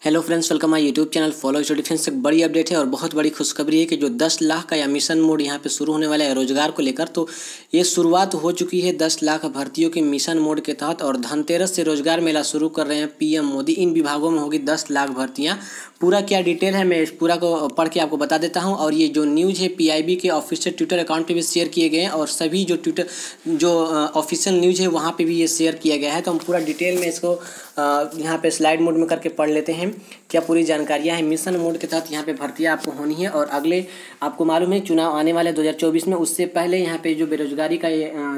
Hello friends, welcome my YouTube channel follow study friends. एक बड़ी update है और बहुत बड़ी खुशखबरी है कि जो 10 लाख का या मिशन मोड यहाँ पे शुरू होने वाला है रोजगार को लेकर। तो ये शुरुआत हो चुकी है 10 लाख भर्तियों के मिशन मोड के तहत और धनतेरस से रोजगार मेला शुरू कर रहे हैं पीएम मोदी। इन विभागों में होगी 10 लाख भर्तियाँ। पूरा क्या डिटेल है मैं इस पूरा को पढ़ के आपको बता देता हूँ। और ये जो न्यूज़ है पीआईबी के ऑफिशियल ट्विटर अकाउंट पर भी शेयर किए गए हैं और सभी जो ऑफिशियल न्यूज़ है वहाँ पर भी ये शेयर किया गया है। तो हम पूरा डिटेल में इसको यहाँ पे स्लाइड मोड में करके पढ़ लेते हैं क्या पूरी जानकारियाँ हैं। मिशन मोड के तहत यहाँ पे भर्तियाँ आपको होनी है और अगले आपको मालूम है चुनाव आने वाले 2024 में। उससे पहले यहाँ पे जो बेरोजगारी का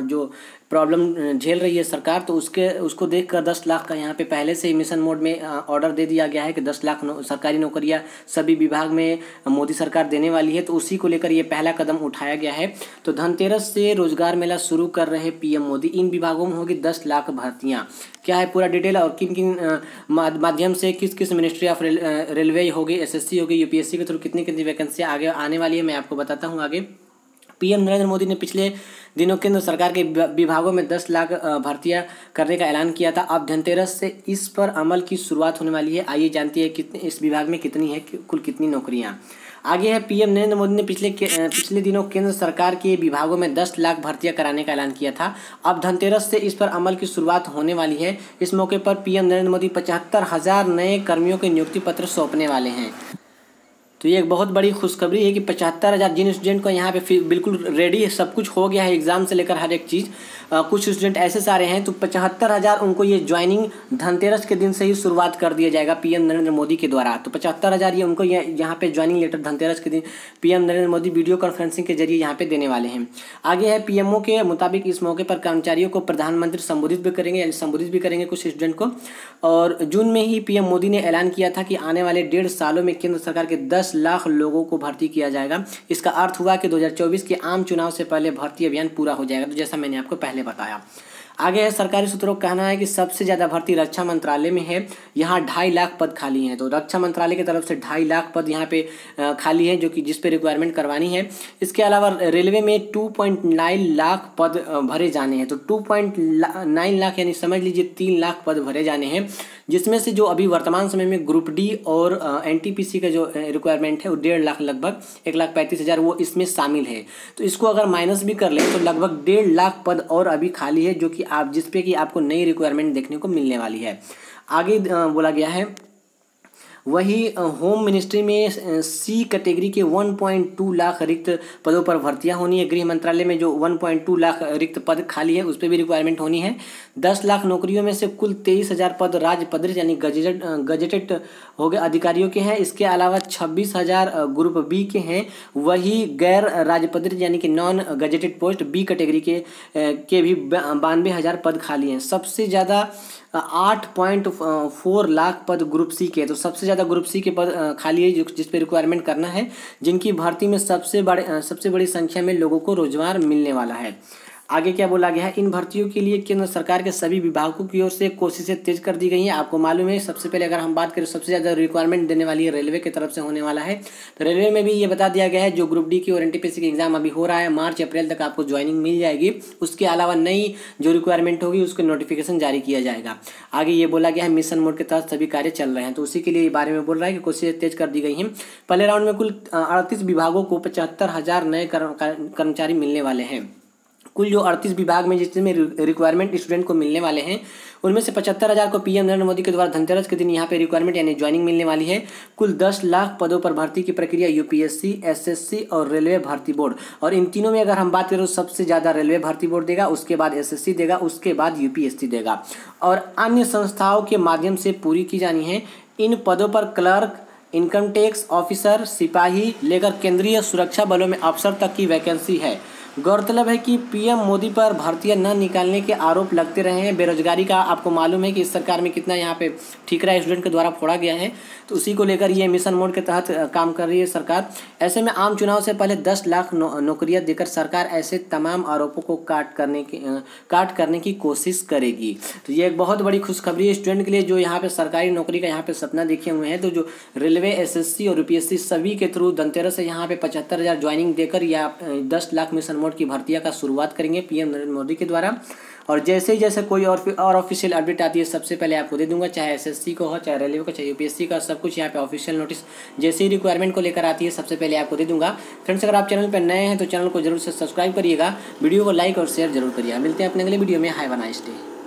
जो प्रॉब्लम झेल रही है सरकार, तो उसको देखकर 10 लाख का यहाँ पे पहले से ही मिशन मोड में ऑर्डर दे दिया गया है कि 10 लाख सरकारी नौकरियाँ सभी विभाग में मोदी सरकार देने वाली है। तो उसी को लेकर ये पहला कदम उठाया गया है। तो धनतेरस से रोजगार मेला शुरू कर रहे पीएम मोदी। इन विभागों में होगी 10 लाख भर्तियाँ। क्या है पूरा डिटेल और किन किन माध्यम से किस किस मिनिस्ट्री ऑफ रेलवे होगी, एसएससी होगी, यूपीएससी के थ्रू कितनी कितनी वैकेंसियाँ आगे आने वाली है मैं आपको बताता हूँ आगे। पीएम नरेंद्र मोदी ने पिछले दिनों केंद्र सरकार के विभागों में 10 लाख भर्तियां करने का ऐलान किया था। अब धनतेरस से इस पर अमल की शुरुआत होने वाली है। आइए जानते हैं कितने इस विभाग में कितनी है, कुल कितनी नौकरियां। आगे है पीएम नरेंद्र मोदी ने पिछले दिनों केंद्र सरकार के विभागों में 10 लाख भर्तियां कराने का ऐलान किया था। अब धनतेरस से इस पर अमल की शुरुआत होने वाली है। इस मौके पर पीएम नरेंद्र मोदी 75,000 नए कर्मियों के नियुक्ति पत्र सौंपने वाले हैं। तो ये एक बहुत बड़ी खुशखबरी है कि 75,000 जिन स्टूडेंट को यहाँ पे बिल्कुल रेडी है, सब कुछ हो गया है एग्जाम से लेकर हर एक चीज़। कुछ स्टूडेंट ऐसे सारे हैं तो 75,000 उनको ये ज्वाइनिंग धनतेरस के दिन से ही शुरुआत कर दिया जाएगा पीएम नरेंद्र मोदी के द्वारा। तो 75,000 ये उनको यहाँ पे ज्वाइनिंग लेटर धनतेरस के दिन PM Narendra Modi video conferencing के जरिए यहाँ पे देने वाले हैं। आगे है पीएमओ के मुताबिक इस मौके पर कर्मचारियों को प्रधानमंत्री संबोधित भी करेंगे, यानी संबोधित भी करेंगे कुछ स्टूडेंट को। और जून में ही पीएम मोदी ने ऐलान किया था कि आने वाले 1.5 सालों में केंद्र सरकार के 10 लाख लोगों को भर्ती किया जाएगा। इसका अर्थ हुआ कि 2024 के आम चुनाव से पहले भर्ती अभियान पूरा हो जाएगा। तो जैसा मैंने आपको पहले बताया। आगे है सरकारी सूत्रों का कहना है कि सबसे ज़्यादा भर्ती रक्षा मंत्रालय में है। यहाँ 2.5 लाख पद खाली हैं। तो रक्षा मंत्रालय की तरफ से 2.5 लाख पद यहाँ पे खाली है जो कि जिस पे रिक्वायरमेंट करवानी है। इसके अलावा रेलवे में 2.9 लाख पद भरे जाने हैं। तो 2.9 लाख यानी समझ लीजिए 3 लाख पद भरे जाने हैं, जिसमें से जो अभी वर्तमान समय में ग्रुप डी और एनटीपीसी का जो रिक्वायरमेंट है वो 1.5 लाख लगभग 1,35,000 वो इसमें शामिल है। तो इसको अगर माइनस भी कर लें तो लगभग 1.5 लाख पद और अभी खाली है जो कि आप जिस पे कि आपको नई रिक्वायरमेंट देखने को मिलने वाली है। आगे बोला गया है वही होम मिनिस्ट्री में सी कैटेगरी के 1.2 लाख रिक्त पदों पर भर्तियां होनी है। गृह मंत्रालय में जो 1.2 लाख रिक्त पद खाली है उस पर भी रिक्वायरमेंट होनी है। 10 लाख नौकरियों में से कुल 23,000 पद राजपत्रित यानी गजेटेड हो गए अधिकारियों के हैं। इसके अलावा 26,000 ग्रुप बी के हैं। वही गैर राजपत्रित यानी कि non gazetted post B category के भी 92,000 पद खाली हैं। सबसे ज़्यादा 8.4 लाख पद ग्रुप सी के। तो सबसे ज़्यादा ग्रुप सी के पद खाली है जिस पे रिक्वायरमेंट करना है, जिनकी भर्ती में सबसे बड़ी संख्या में लोगों को रोजगार मिलने वाला है। आगे क्या बोला गया है, इन भर्तियों के लिए केंद्र सरकार के सभी विभागों की ओर से कोशिशें तेज कर दी गई हैं। आपको मालूम है सबसे पहले अगर हम बात करें सबसे ज़्यादा रिक्वायरमेंट देने वाली है रेलवे की तरफ से होने वाला है। तो रेलवे में भी ये बता दिया गया है जो ग्रुप डी की और एनटीपीसी की एग्जाम अभी हो रहा है, मार्च अप्रैल तक आपको ज्वाइनिंग मिल जाएगी। उसके अलावा नई जो रिक्वायरमेंट होगी उसके नोटिफिकेशन जारी किया जाएगा। आगे ये बोला गया है मिशन मोड के तहत सभी कार्य चल रहे हैं। तो उसी के लिए बारे में बोल रहा है कि कोशिशें तेज कर दी गई हैं। पहले राउंड में कुल 38 विभागों को 75,000 नए कर्मचारी मिलने वाले हैं। कुल जो 38 विभाग में जिसमें रिक्वायरमेंट स्टूडेंट को मिलने वाले हैं उनमें से 75,000 को पीएम नरेंद्र मोदी के द्वारा धनतेरस के दिन यहाँ पे रिक्वायरमेंट यानी ज्वाइनिंग मिलने वाली है। कुल 10 लाख पदों पर भर्ती की प्रक्रिया यूपीएससी, एसएससी और रेलवे भर्ती बोर्ड। और इन तीनों में अगर हम बात करें तो सबसे ज़्यादा रेलवे भर्ती बोर्ड देगा, उसके बाद एसएससी देगा, उसके बाद यूपीएससी देगा और अन्य संस्थाओं के माध्यम से पूरी की जानी है। इन पदों पर क्लर्क, इनकम टैक्स ऑफिसर, सिपाही लेकर केंद्रीय सुरक्षा बलों में अफसर तक की वैकेंसी है। गौरतलब है कि पीएम मोदी पर भर्तियां न निकालने के आरोप लगते रहे हैं। बेरोजगारी का आपको मालूम है कि इस सरकार में कितना यहाँ पे ठीकरा स्टूडेंट के द्वारा फोड़ा गया है। तो उसी को लेकर ये मिशन मोड के तहत काम कर रही है सरकार। ऐसे में आम चुनाव से पहले 10 लाख नौकरियां देकर सरकार ऐसे तमाम आरोपों को काट करने की कोशिश करेगी। तो ये एक बहुत बड़ी खुशखबरी है स्टूडेंट के लिए जो यहाँ पे सरकारी नौकरी का यहाँ पे सपना देखे हुए हैं। तो जो रेलवे, एसएससी और यूपीएससी सभी के थ्रू धनतेरस से यहाँ पे 75,000 ज्वाइनिंग देकर या 10 लाख मिशन मोड की भर्तियां का शुरुआत करेंगे पीएम नरेंद्र मोदी के द्वारा। और जैसे ही जैसे कोई और ऑफिशियल अपडेट आती है सबसे पहले आपको दे दूंगा, चाहे एसएससी को हो, चाहे रेलवे को, चाहे यूपीएससी का, सब कुछ यहाँ पे ऑफिशियल नोटिस जैसे ही रिक्वायरमेंट को लेकर आती है सबसे पहले आपको दे दूंगा। फ्रेंड्स, अगर आप चैनल पर नए हैं तो चैनल को जरूर से सब्सक्राइब करिएगा, वीडियो को लाइक और शेयर जरूर करिएगा। मिलते हैं अपने अगले वीडियो में। Have a nice day.